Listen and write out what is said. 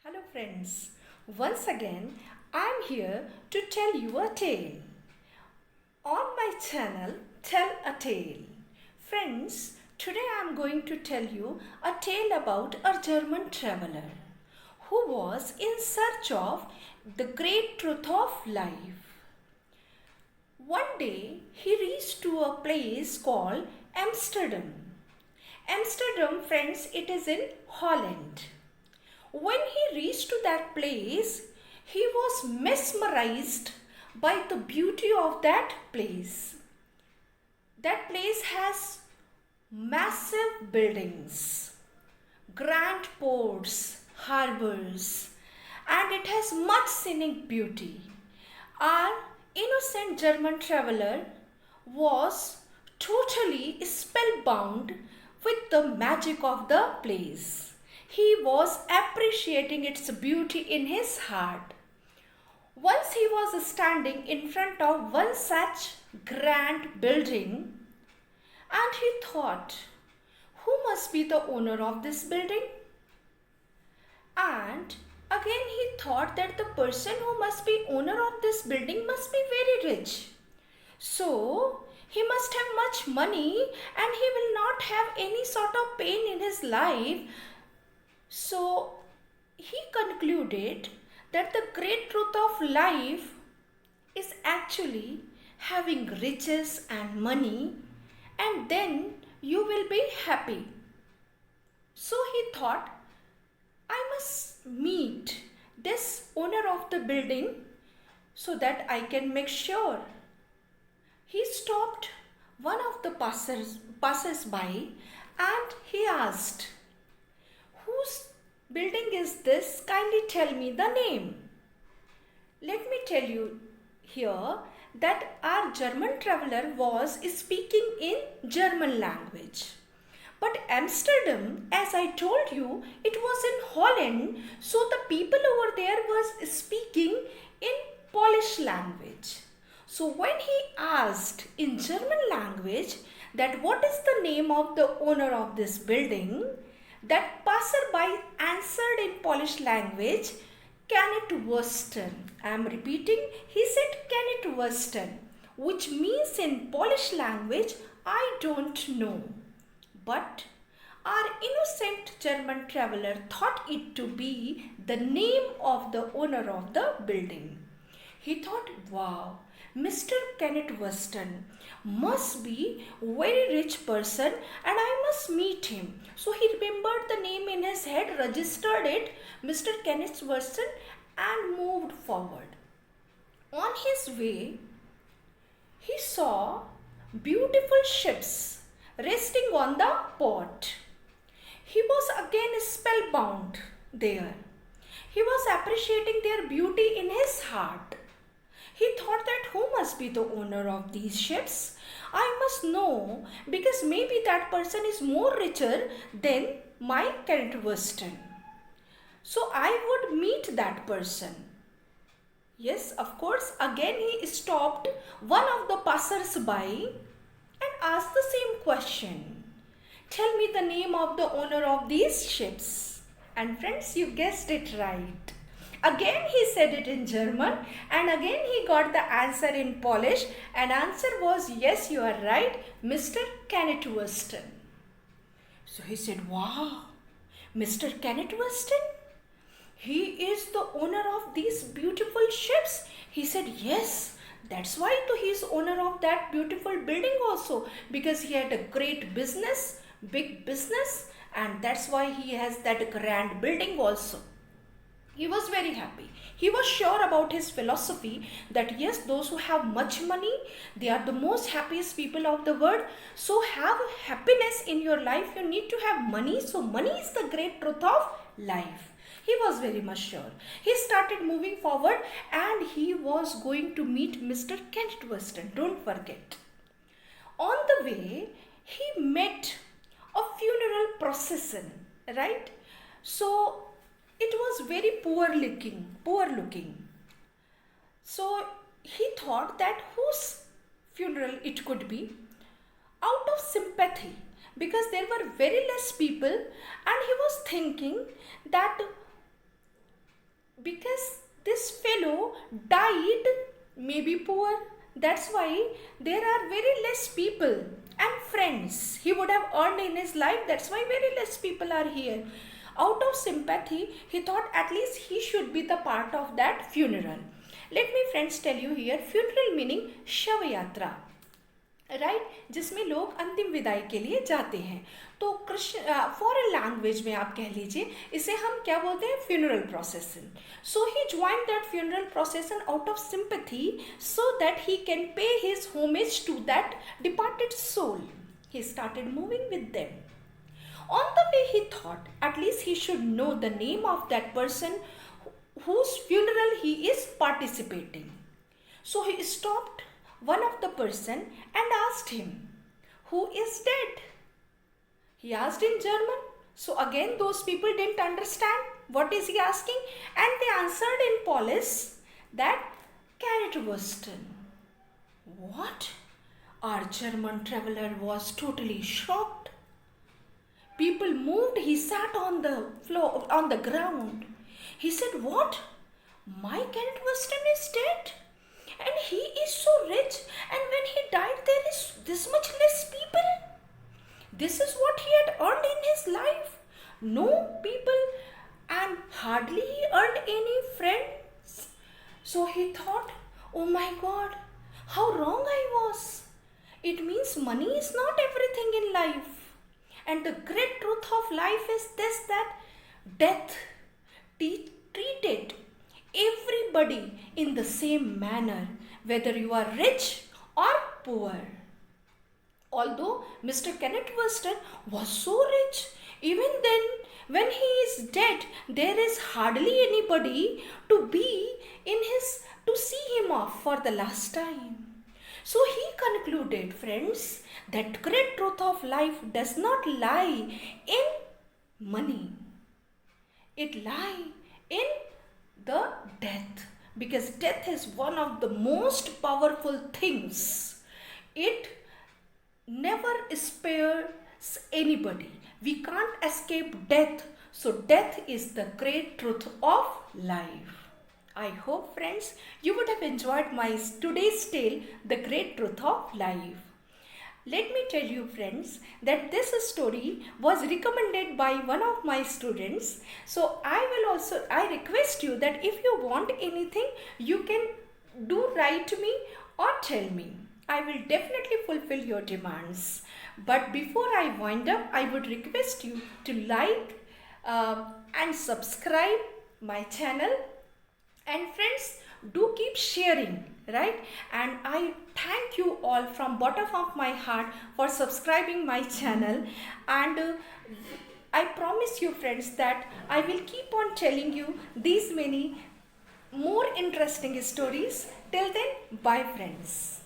Hello friends, once again I am here to tell you a tale. On my channel, Tell a Tale. Friends, today I am going to tell you a tale about a German traveler who was in search of the great truth of life. One day he reached to a place called Amsterdam. Amsterdam, friends, it is in Holland. When he reached to that place, he was mesmerized by the beauty of that place. That place has massive buildings, grand ports, harbors, and it has much scenic beauty. Our innocent German traveler was totally spellbound with the magic of the place. He was appreciating its beauty in his heart. Once he was standing in front of one such grand building and he thought, who must be the owner of this building? And again he thought that the person who must be owner of this building must be very rich. So he must have much money and he will not have any sort of pain in his life. So he concluded that the great truth of life is actually having riches and money, and then you will be happy. So he thought, I must meet this owner of the building so that I can make sure. He stopped one of the passers-by and he asked, whose building is this? Kindly tell me the name. Let me tell you here that our German traveler was speaking in German language. But Amsterdam, as I told you, it was in Holland, so the people over there was speaking in Polish language. So when he asked in German language that what is the name of the owner of this building, that passerby answered in Polish language, Kenneth Weston. I am repeating, he said Kenneth Weston, which means in Polish language, I don't know. But our innocent German traveler thought it to be the name of the owner of the building. He thought, wow, Mr. Kenneth Weston must be a very rich person and I must meet him. So he remembered the name in his head, registered it, Mr. Kenneth Weston, and moved forward. On his way, he saw beautiful ships resting on the port. He was again spellbound there. He was appreciating their beauty in his heart. He thought that who must be the owner of these ships? I must know, because maybe that person is more richer than my Kenneth Weston. So I would meet that person. Yes, of course, again he stopped one of the passers-by and asked the same question. Tell me the name of the owner of these ships. And friends, you guessed it right. Again he said it in German and again he got the answer in Polish, and answer was, yes, you are right, Mr. Kenneth Weston. So he said, wow, Mr. Kenneth Weston? He is the owner of these beautiful ships. He said, yes, that's why he is owner of that beautiful building also, because he had a great business, big business, and that's why he has that grand building also. He was very happy. He was sure about his philosophy that yes, those who have much money, they are the most happiest people of the world. So have happiness in your life, you need to have money. So money is the great truth of life. He was very much sure. He started moving forward and he was going to meet Mr. Kenneth Weston. Don't forget. On the way, he met a funeral procession, right? So it was very poor looking. So he thought that whose funeral it could be. Out of sympathy, because there were very less people, and he was thinking that because this fellow died, maybe poor. That's why there are very less people and friends he would have earned in his life. That's why very less people are here. Out of sympathy, he thought at least he should be the part of that funeral. Let me friends tell you here, funeral meaning शव यात्रा, right, जिसमें लोग अंतिम विदाई के लिए जाते हैं. तो कृष्ण फॉरेन लैंग्वेज में आप कह लीजिए इसे हम क्या बोलते हैं, funeral procession. So he join that funeral procession out of sympathy so that he can pay his homage to that departed soul. He started moving with them. On the way he thought at least he should know the name of that person whose funeral he is participating. So he stopped one of the person and asked him, who is dead? He asked in German. So again those people didn't understand what is he asking, and they answered in Polish that Currywursten. What? Our German traveler was totally shocked. People moved. He sat on the floor, on the ground. He said, what? My Currywursten is dead? And he is so rich. And when he died, there is this much less people. This is what he had earned in his life. No people, and hardly he earned any friends. So he thought, oh my God, how wrong I was. It means money is not everything in life. And the great truth of life is this, that death treated everybody in the same manner, whether you are rich or poor. Although Mr. Kenneth Weston was so rich, even then when he is dead, there is hardly anybody to be to see him off for the last time. So he concluded, friends, that great truth of life does not lie in money. It lies in the death, because death is one of the most powerful things. It never spares anybody. We can't escape death. So death is the great truth of life. I hope, friends, you would have enjoyed my today's tale, The Great Truth of Life. Let me tell you, friends, that this story was recommended by one of my students. So I request you that if you want anything, you can write to me or tell me. I will definitely fulfill your demands. But before I wind up, I would request you to like and subscribe my channel. And friends, do keep sharing, right? And I thank you all from bottom of my heart for subscribing my channel. And I promise you, friends, that I will keep on telling you these many more interesting stories. Till then, bye friends.